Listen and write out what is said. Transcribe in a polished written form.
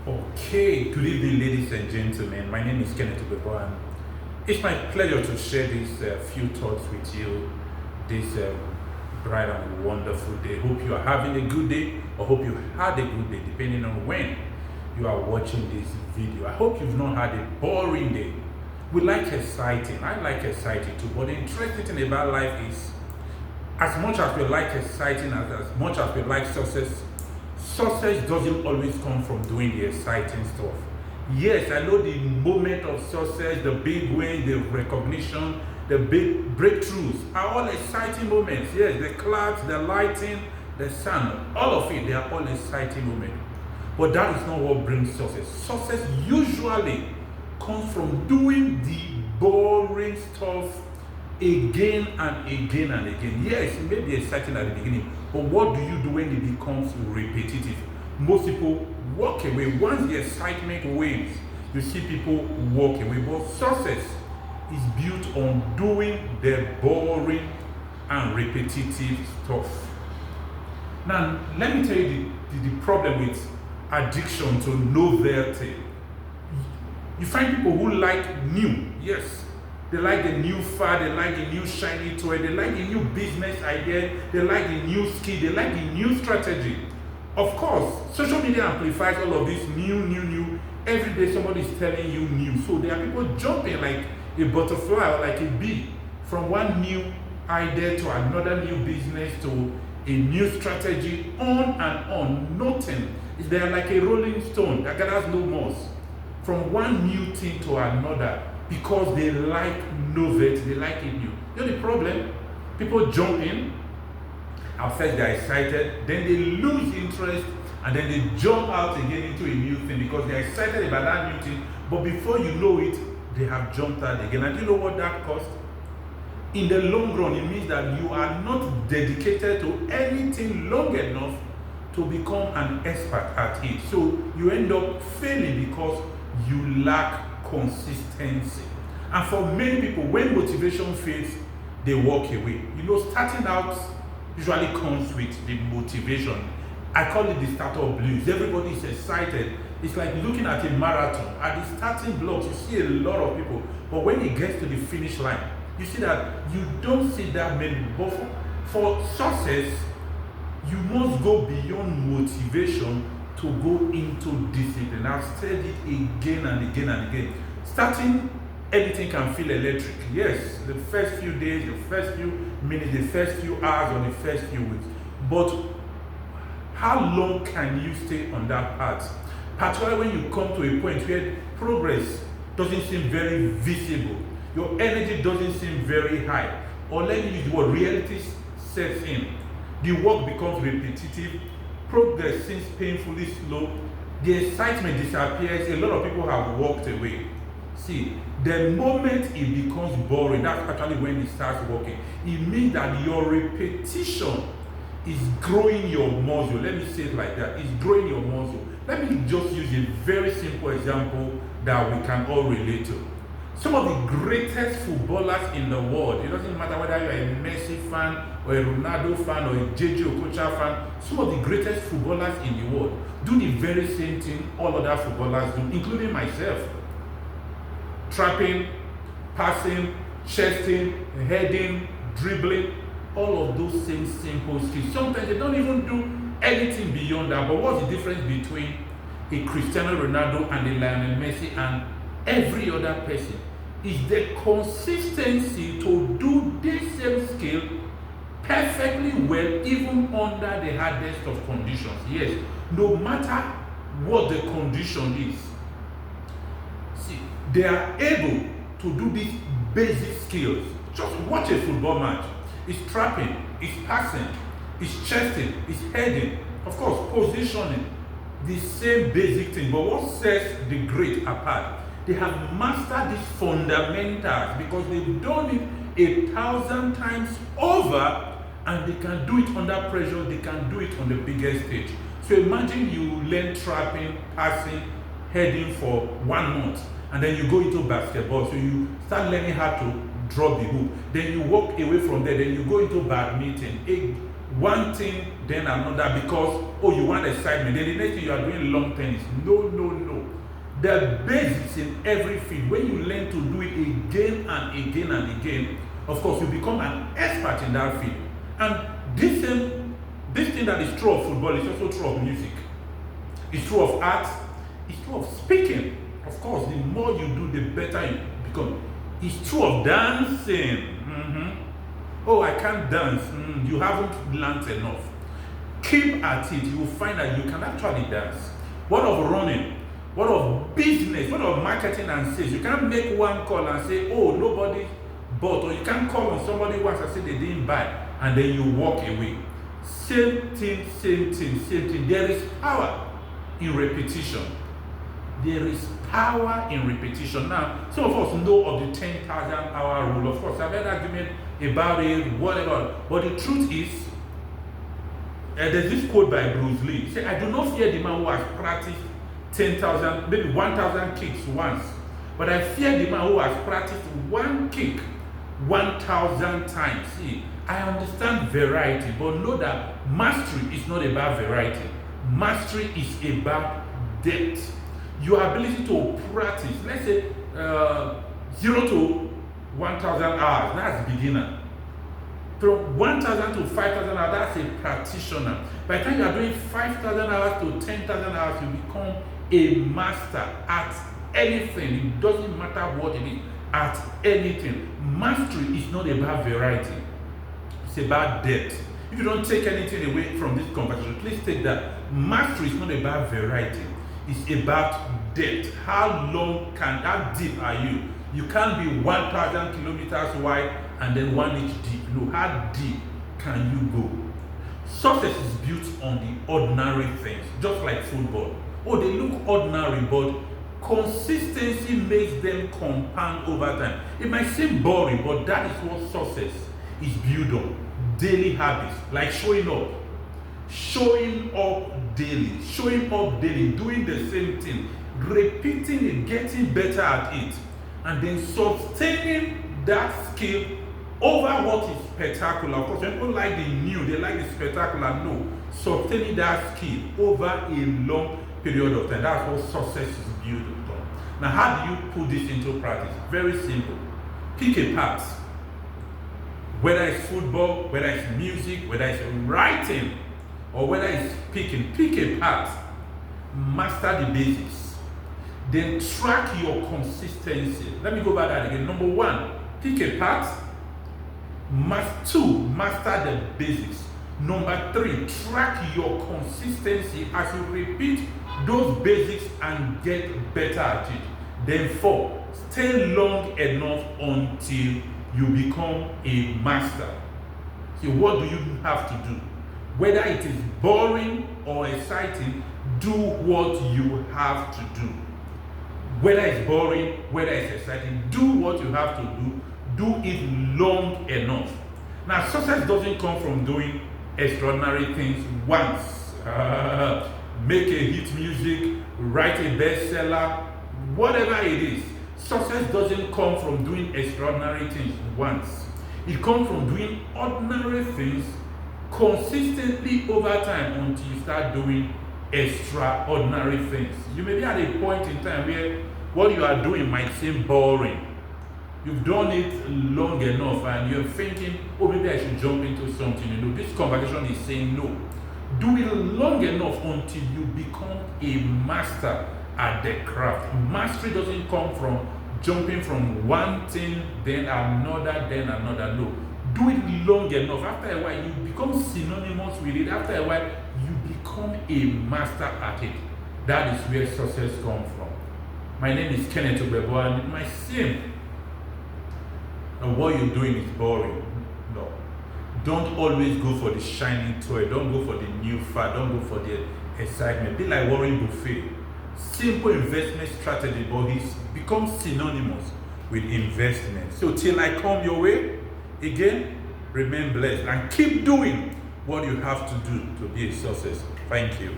Okay, good evening, ladies and gentlemen. My name is Kenneth Ubebo, and it's my pleasure to share these few thoughts with you this bright and wonderful day. Hope you are having a good day, or hope you had a good day, depending on when you are watching this video. I hope you've not had a boring day. We like exciting. I like exciting too, but the interesting thing about life is, as much as we like exciting, as much as we like success doesn't always come from doing the exciting stuff. Yes, I know the moment of success, the big win, the recognition, the big breakthroughs are all exciting moments. Yes, the clouds, the lighting, the sun, all of it, they are all exciting moments. But that is not what brings success. Success usually comes from doing the boring stuff again and again and again. Yes, it may be exciting at the beginning, but what do you do when it becomes repetitive? Most people walk away. Once the excitement wanes, you see people walk away. But success is built on doing the boring and repetitive stuff. Now, let me tell you the problem with addiction to novelty. You find people who like new, yes. They like the new fad, they like the new shiny toy, they like the new business idea, they like the new skill, they like the new strategy. Of course, social media amplifies all of this new. Every day somebody is telling you new. So there are people jumping like a butterfly or like a bee from one new idea to another new business to a new strategy, on and on. Nothing. They are like a rolling stone that gathers no moss from one new thing to another, because they like novelty, they like it new. You know the problem? People jump in, at first they're excited, then they lose interest, and then they jump out again into a new thing because they're excited about that new thing, but before you know it, they have jumped out again. And you know what that costs? In the long run, it means that you are not dedicated to anything long enough to become an expert at it. So you end up failing because you lack consistency. And for many people, when motivation fails, they walk away. You know, starting out usually comes with the motivation. I call it the starter blues. Everybody is excited. It's like looking at a marathon. At the starting blocks, you see a lot of people, but when it gets to the finish line, you see that you don't see that many people. But for success, you must go beyond motivation to go into discipline. I've said it again and again and again. Starting anything can feel electric. Yes, the first few days, the first few minutes, the first few hours, or the first few weeks. But how long can you stay on that path? Particularly when you come to a point where progress doesn't seem very visible, your energy doesn't seem very high, or let me use the word reality sets in. The work becomes repetitive, progress seems painfully slow, the excitement disappears, a lot of people have walked away. See, the moment it becomes boring, that's actually when it starts working. It means that your repetition is growing your muscle. Let me say it like that. It's growing your muscle. Let me just use a very simple example that we can all relate to. Some of the greatest footballers in the world, it doesn't matter whether you're a Messi fan or a Ronaldo fan or a JJ Okocha fan, some of the greatest footballers in the world do the very same thing all other footballers do, including myself. Trapping, passing, chesting, heading, dribbling, all of those same simple skills. Sometimes they don't even do anything beyond that. But what's the difference between a Cristiano Ronaldo and a Lionel Messi and every other person? Is the consistency to do this same skill perfectly well, even under the hardest of conditions. Yes, no matter what the condition is. See, they are able to do these basic skills. Just watch a football match. It's trapping, it's passing, it's chesting, it's heading, of course, positioning. The same basic thing. But what sets the great apart? They have mastered these fundamentals because they've done it 1,000 times over, and they can do it under pressure, they can do it on the biggest stage. So imagine you learn trapping, passing, heading for 1 month, and then you go into basketball. So you start learning how to drop the hoop. Then you walk away from there, then you go into badminton. One thing, then another, because oh, you want excitement. Then the next thing you are doing long tennis. No, no, no. The basics in every field, when you learn to do it again and again and again, of course, you become an expert in that field. And this thing that is true of football is also true of music. It's true of art. It's true of speaking. Of course, the more you do, the better you become. It's true of dancing. Oh, I can't dance. You haven't learned enough. Keep at it. You will find that you can actually dance. What of running? What of business? What of marketing and sales? You can't make one call and say, oh, nobody bought. Or you can't call on somebody once and say they didn't buy. And then you walk away. Same thing, same thing, same thing. There is power in repetition. There is power in repetition. Now, some of us know of the 10,000 hour rule. Of course, I've heard argument about it, whatever. But the truth is, there's this quote by Bruce Lee. He said, I do not fear the man who has practiced 10,000, maybe 1,000 kicks once. But I fear the man who has practiced one kick 1,000 times. See, I understand variety, but know that mastery is not about variety. Mastery is about depth. Your ability to practice, let's say 0 to 1,000 hours, that's beginner. From 1,000 to 5,000 hours, that's a practitioner. By the time you are doing 5,000 hours to 10,000 hours, you become a master at anything. It doesn't matter what it is, at anything. Mastery is not about variety. It's about depth. If you don't take anything away from this conversation, please take that. Mastery is not about variety. It's about depth. How deep are you? You can't be 1,000 kilometers wide and then 1 inch deep. No, how deep can you go? Success is built on the ordinary things, just like football. Oh, they look ordinary, but consistency makes them compound over time. It might seem boring, but that is what success is built on. Daily habits, like showing up. Showing up daily, doing the same thing, repeating it, getting better at it, and then sustaining that skill over what is spectacular. Of course, people like the new, they like the spectacular. No, sustaining that skill over a long period of time. That's what success is built on. Now, how do you put this into practice? Very simple. Pick a path. Whether it's football, whether it's music, whether it's writing, or whether it's speaking, pick a path. Master the basics. Then track your consistency. Let me go about that again. Number 1, pick a path. 2, master the basics. Number 3, track your consistency as you repeat those basics and get better at it. Then 4, stay long enough until you become a master. So what do you have to do? Whether it is boring or exciting, do what you have to do. Whether it's boring, whether it's exciting, do what you have to do. Do it long enough. Now, success doesn't come from doing extraordinary things once. Make a hit music, write a bestseller, whatever it is. Success doesn't come from doing extraordinary things once. It comes from doing ordinary things consistently over time until you start doing extraordinary things. You may be at a point in time where what you are doing might seem boring. You've done it long enough and you're thinking, oh, maybe I should jump into something. This conversation is saying no. Do it long enough until you become a master at the craft. Mastery doesn't come from jumping from one thing, then another, then another. No. Do it long enough. After a while, you become synonymous with it. After a while, you become a master at it. That is where success comes from. My name is Kenneth Obebo, and it might seem and what you're doing is boring. No. Don't always go for the shiny toy. Don't go for the new fad. Don't go for the excitement. Be like Warren Buffett. Simple investment strategy, but it's become synonymous with investment. So till I come your way, again, remain blessed and keep doing what you have to do to be a success. Thank you.